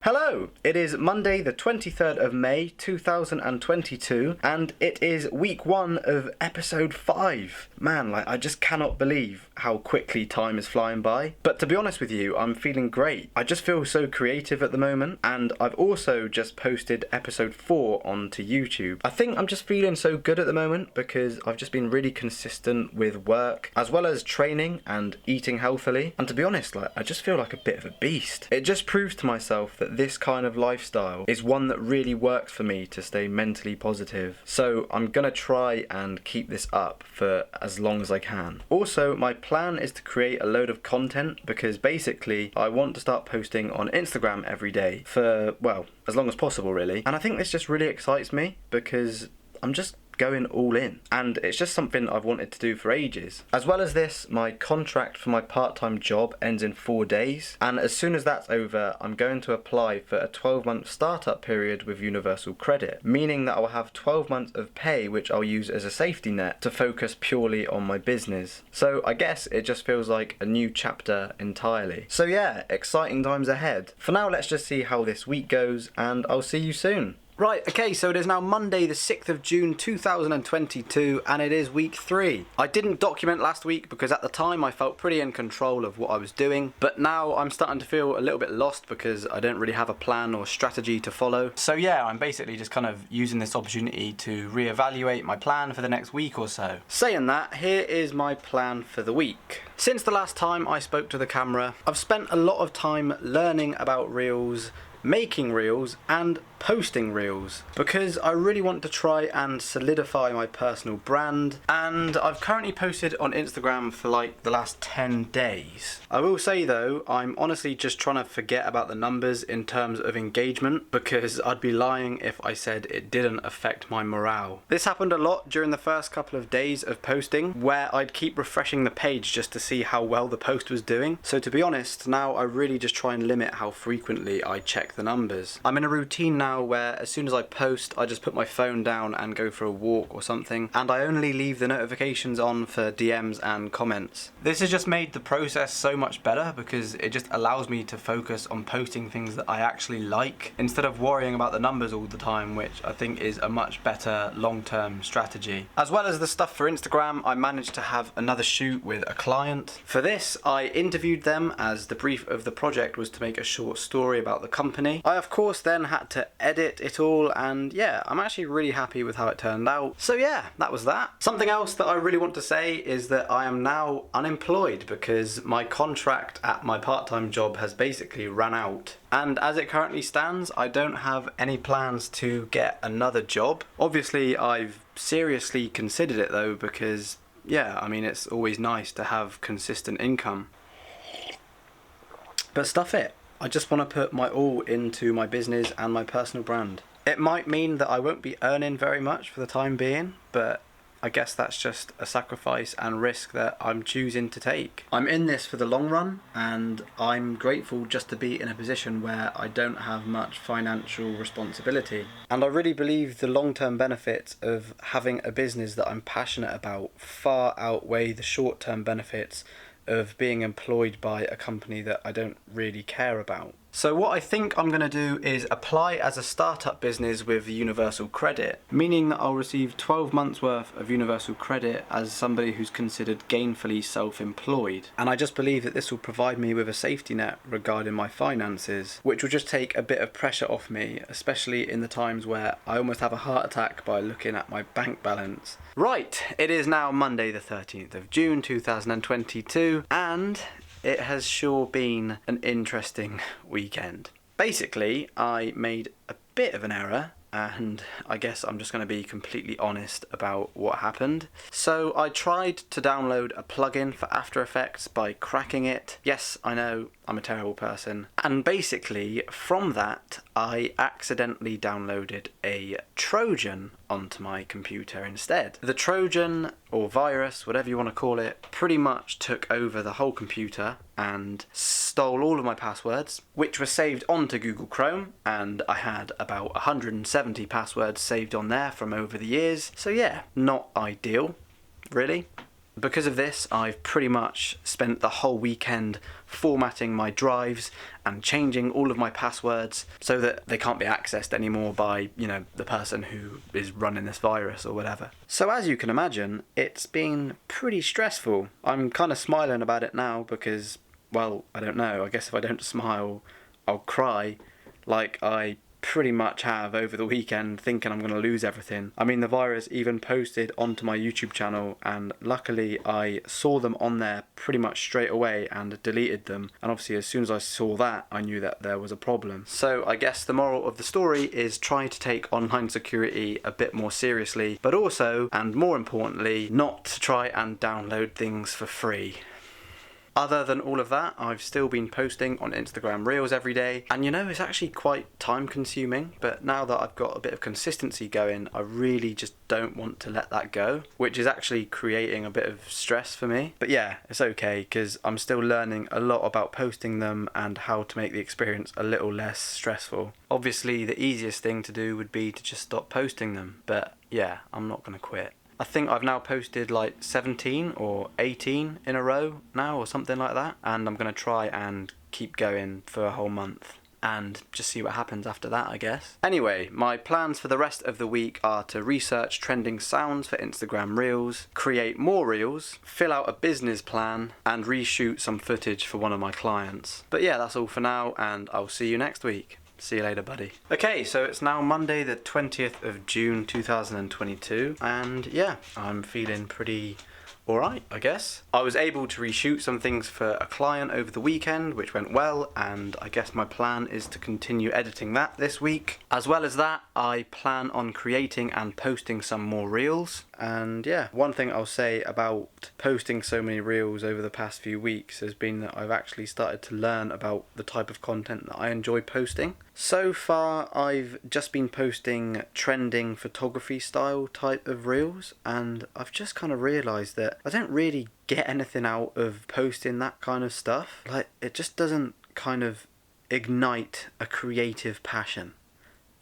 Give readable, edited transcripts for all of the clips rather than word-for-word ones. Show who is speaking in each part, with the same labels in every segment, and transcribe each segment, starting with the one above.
Speaker 1: Hello! It is Monday the 23rd of May 2022 and it is week 1 of episode 5. Man, I just cannot believe how quickly time is flying by. But to be honest with you, I'm feeling great. I just feel so creative at the moment, and I've also just posted episode 4 onto YouTube. I think I'm just feeling so good at the moment because I've just been really consistent with work as well as training and eating healthily. And to be honest, I just feel like a bit of a beast. It just proves to myself that this kind of lifestyle is one that really works for me to stay mentally positive. So I'm gonna try and keep this up for as long as I can. Also, my plan is to create a load of content because basically I want to start posting on Instagram every day for, well, as long as possible really. And I think this just really excites me because I'm just going all in, and it's just something I've wanted to do for ages. As well as this, my contract for my part-time job ends in 4 days, and as soon as that's over, I'm going to apply for a 12-month startup period with Universal Credit, meaning that I'll have 12 months of pay which I'll use as a safety net to focus purely on my business. So I guess it just feels like a new chapter entirely. So yeah, exciting times ahead. For now, let's just see how this week goes, and I'll see you soon. Right, okay, so it is now Monday the 6th of June 2022 and it is week 3. I didn't document last week because at the time I felt pretty in control of what I was doing, but now I'm starting to feel a little bit lost because I don't really have a plan or strategy to follow. So yeah, I'm basically just kind of using this opportunity to reevaluate my plan for the next week or so. Saying that, here is my plan for the week. Since the last time I spoke to the camera, I've spent a lot of time learning about Reels, making Reels and posting Reels because I really want to try and solidify my personal brand, and I've currently posted on Instagram for like the last 10 days. I will say though, I'm honestly just trying to forget about the numbers in terms of engagement because I'd be lying if I said it didn't affect my morale. This happened a lot during the first couple of days of posting where I'd keep refreshing the page just to see how well the post was doing. So to be honest, now I really just try and limit how frequently I check the numbers. I'm in a routine now where as soon as I post, I just put my phone down and go for a walk or something, and I only leave the notifications on for DMs and comments. This has just made the process so much better because it just allows me to focus on posting things that I actually like instead of worrying about the numbers all the time, which I think is a much better long-term strategy. As well as the stuff for Instagram, I managed to have another shoot with a client. For this, I interviewed them as the brief of the project was to make a short story about the company. I of course then had to edit it all, and yeah, I'm actually really happy with how it turned out. So yeah, that was that. Something else that I really want to say is that I am now unemployed because my contract at my part-time job has basically run out. And as it currently stands, I don't have any plans to get another job. Obviously, I've seriously considered it though because yeah, I mean, it's always nice to have consistent income. But stuff it. I just want to put my all into my business and my personal brand. It might mean that I won't be earning very much for the time being, but I guess that's just a sacrifice and risk that I'm choosing to take. I'm in this for the long run, and I'm grateful just to be in a position where I don't have much financial responsibility. And I really believe the long-term benefits of having a business that I'm passionate about far outweigh the short-term benefits of being employed by a company that I don't really care about. So what I think I'm going to do is apply as a startup business with Universal Credit, meaning that I'll receive 12 months worth of Universal Credit as somebody who's considered gainfully self-employed. And I just believe that this will provide me with a safety net regarding my finances, which will just take a bit of pressure off me, especially in the times where I almost have a heart attack by looking at my bank balance. Right, it is now Monday the 13th of June 2022, and it has sure been an interesting weekend. Basically, I made a bit of an error, and I guess I'm just going to be completely honest about what happened. So I tried to download a plugin for After Effects by cracking it. Yes, I know, I'm a terrible person. And basically, from that, I accidentally downloaded a Trojan onto my computer instead. The Trojan, or virus, whatever you want to call it, pretty much took over the whole computer and stole all of my passwords, which were saved onto Google Chrome, and I had about 170 passwords saved on there from over the years. So yeah, not ideal, really. Because of this, I've pretty much spent the whole weekend formatting my drives and changing all of my passwords so that they can't be accessed anymore by, the person who is running this virus or whatever. So as you can imagine, it's been pretty stressful. I'm kind of smiling about it now because, well, I don't know. I guess if I don't smile, I'll cry like I pretty much have over the weekend, thinking I'm going to lose everything. I mean, the virus even posted onto my YouTube channel, and luckily I saw them on there pretty much straight away and deleted them. And obviously as soon as I saw that, I knew that there was a problem. So I guess the moral of the story is try to take online security a bit more seriously, but also, and more importantly, not to try and download things for free. Other than all of that, I've still been posting on Instagram Reels every day, and it's actually quite time consuming, but now that I've got a bit of consistency going, I really just don't want to let that go, which is actually creating a bit of stress for me. But yeah, it's okay, because I'm still learning a lot about posting them and how to make the experience a little less stressful. Obviously, the easiest thing to do would be to just stop posting them, but yeah, I'm not going to quit. I think I've now posted like 17 or 18 in a row now or something like that, and I'm going to try and keep going for a whole month and just see what happens after that, I guess. Anyway, my plans for the rest of the week are to research trending sounds for Instagram Reels, create more Reels, fill out a business plan, and reshoot some footage for one of my clients. But yeah, that's all for now, and I'll see you next week. See you later, buddy. Okay, so it's now Monday the 20th of June 2022, and yeah, I'm feeling pretty alright, I guess. I was able to reshoot some things for a client over the weekend, which went well, and I guess my plan is to continue editing that this week. As well as that, I plan on creating and posting some more Reels. And yeah, one thing I'll say about posting so many Reels over the past few weeks has been that I've actually started to learn about the type of content that I enjoy posting. So far, I've just been posting trending photography style type of Reels, and I've just kind of realised that I don't really get anything out of posting that kind of stuff. Like, it just doesn't kind of ignite a creative passion.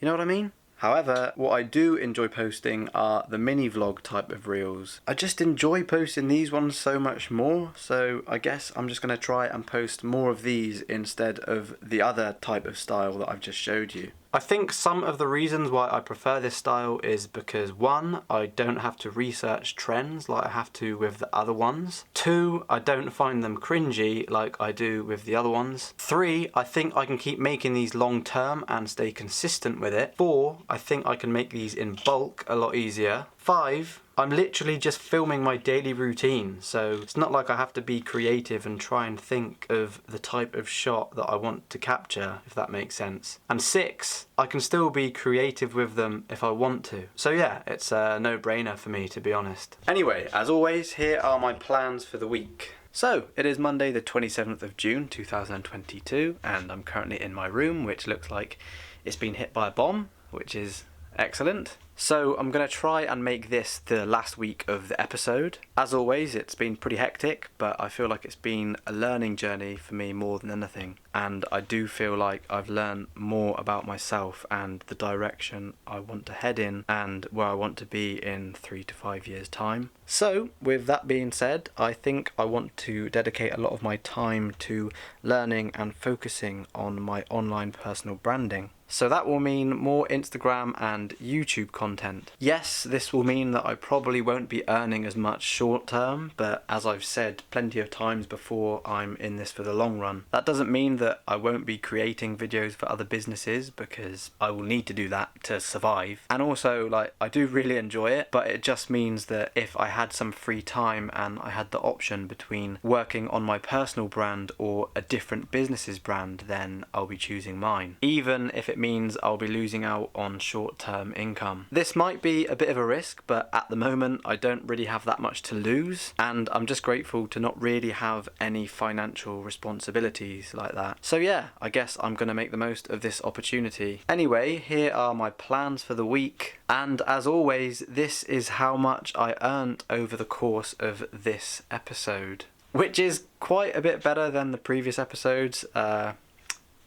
Speaker 1: You know what I mean? However, what I do enjoy posting are the mini vlog type of Reels. I just enjoy posting these ones so much more, so I guess I'm just going to try and post more of these instead of the other type of style that I've just showed you. I think some of the reasons why I prefer this style is because 1, I don't have to research trends like I have to with the other ones. 2, I don't find them cringy like I do with the other ones. 3, I think I can keep making these long term and stay consistent with it. 4, I think I can make these in bulk a lot easier. 5, I'm literally just filming my daily routine, so it's not like I have to be creative and try and think of the type of shot that I want to capture, if that makes sense. And 6, I can still be creative with them if I want to. So yeah, it's a no-brainer for me, to be honest. Anyway, as always, here are my plans for the week. So, it is Monday the 27th of June 2022, and I'm currently in my room, which looks like it's been hit by a bomb, which is excellent. So I'm going to try and make this the last week of the episode. As always, it's been pretty hectic, but I feel like it's been a learning journey for me more than anything. And I do feel like I've learned more about myself and the direction I want to head in and where I want to be in 3 to 5 years' time. So, with that being said, I think I want to dedicate a lot of my time to learning and focusing on my online personal branding. So that will mean more Instagram and YouTube content. Yes, this will mean that I probably won't be earning as much short term, but as I've said plenty of times before, I'm in this for the long run. That doesn't mean that I won't be creating videos for other businesses, because I will need to do that to survive. And also, I do really enjoy it, but it just means that if I had some free time and I had the option between working on my personal brand or a different business's brand, then I'll be choosing mine, even if it means I'll be losing out on short-term income. This might be a bit of a risk, but at the moment I don't really have that much to lose, and I'm just grateful to not really have any financial responsibilities like that. So yeah, I guess I'm gonna make the most of this opportunity. Anyway, here are my plans for the week, and as always, this is how much I earned over the course of this episode, which is quite a bit better than the previous episodes, but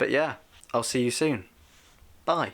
Speaker 1: yeah, I'll see you soon. Bye.